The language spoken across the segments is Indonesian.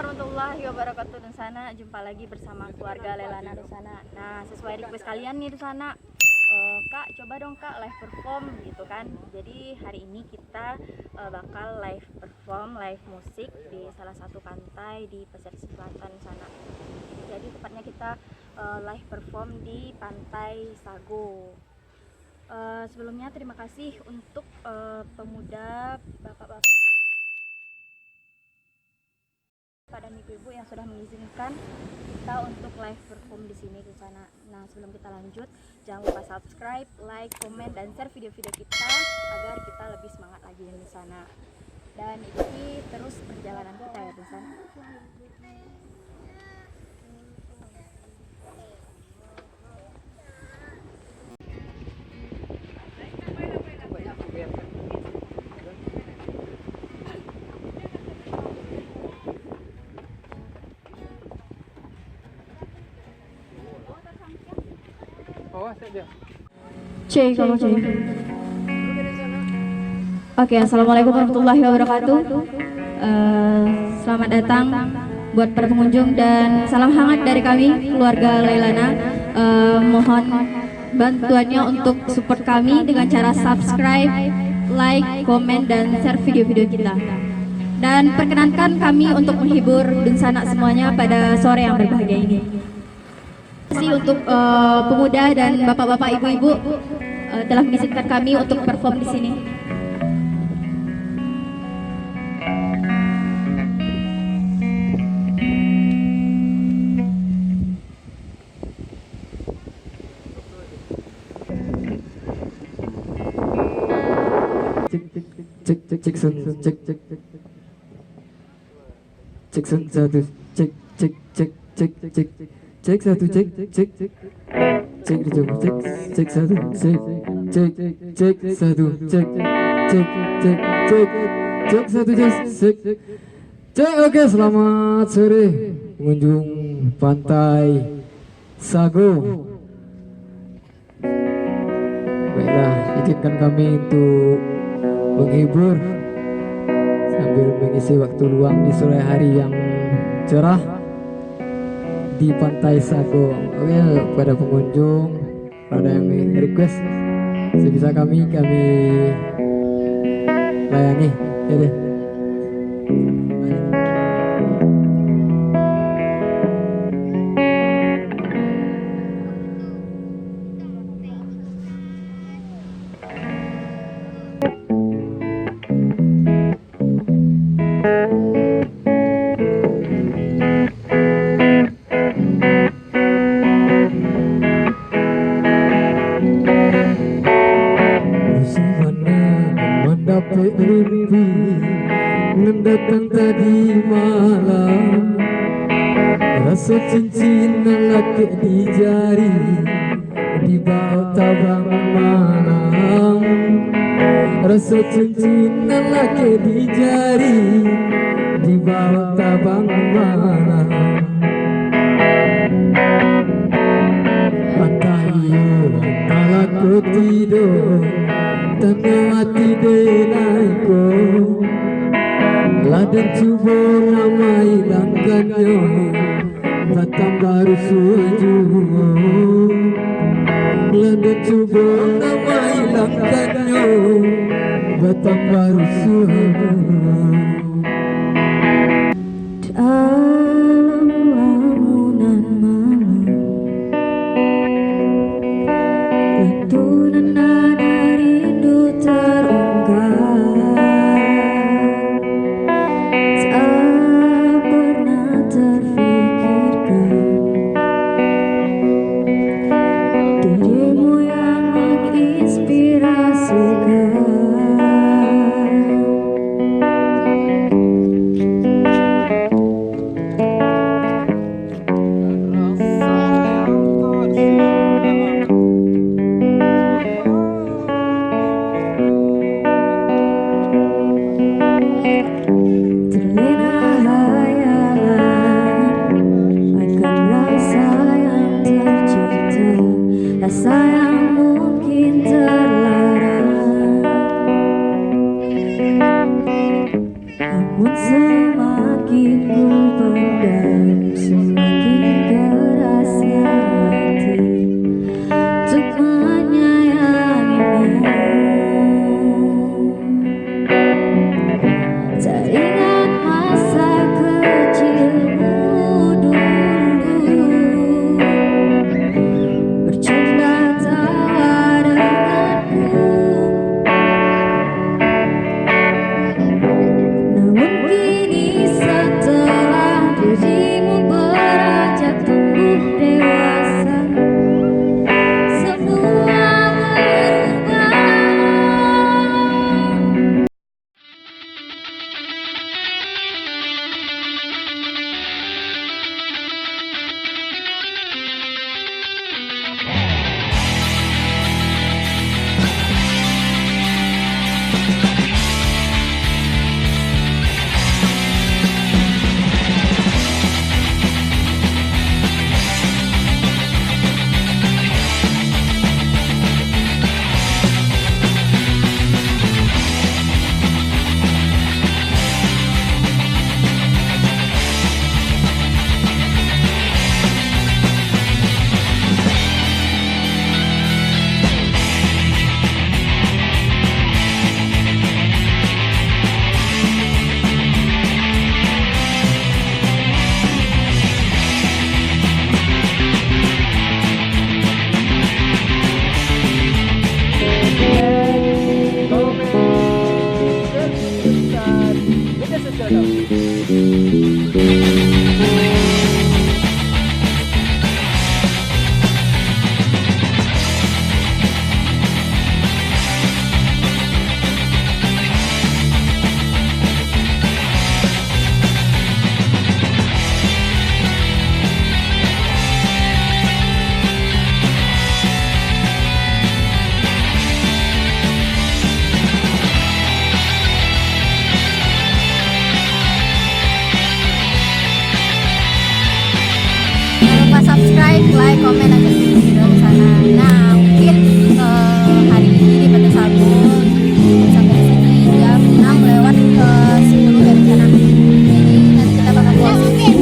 warahmatullahi wabarakatuh Dusana. Jumpa lagi bersama keluarga Leilana Dusana. Nah, sesuai request kalian nih Dusana, Kak coba dong Kak live perform gitu kan. Jadi hari ini kita bakal live perform, live musik di salah satu pantai di Pesisir Selatan sana. Jadi tepatnya kita live perform di Pantai Sago. Sebelumnya terima kasih untuk pemuda, bapak-bapak dan ibu-ibu yang sudah mengizinkan kita untuk live perform di sini di sana. Nah, sebelum kita lanjut, jangan lupa subscribe, like, komen, dan share video-video kita agar kita lebih semangat lagi di sana. Dan ikuti terus perjalanan kita ya di sana. Cek, kamu cek. Oke, assalamualaikum warahmatullahi wabarakatuh. Selamat datang buat para pengunjung dan salam hangat dari kami keluarga Leilana. Mohon bantuannya untuk support kami dengan cara subscribe, like, komen, dan share video-video kita. Dan perkenankan kami untuk menghibur Dunsana semuanya pada sore yang berbahagia ini. Terima kasih untuk pemuda dan bapak-bapak, ibu-ibu telah mengizinkan kami untuk perform di sini. Cek satu cek. Oke, selamat sore pengunjung Pantai Sago. Baiklah, izinkan kami untuk menghibur sambil mengisi waktu luang di sore hari yang cerah di Pantai Sago. Oke, pada pengunjung ada yang request sebisa kami layani ya deh. Mendapat mimpi mendatang tadi malam, rasa cincin lelaki di jari di bawah tabang malam, rasa cincin lelaki di jari di bawah tabang malam. Pantai entahlah ku tidur tengah hati denaiku, ladang cuba nama hilangkannya, batang baru suju. Ladang cuba nama hilangkannya, batang baru suju. Dalam lamunan malam, lantunan nada rindu terungkap, tak pernah terfikirkan dirimu yang menginspirasikan. Jangan lupa subscribe, like, komen, dan share video di sana. Nah, mungkin hari ini di Pantai Sabun sampai di sini jam 6 lewat ke 10 dari sana. Jadi nanti kita bakal closing.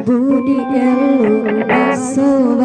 Budi elu baso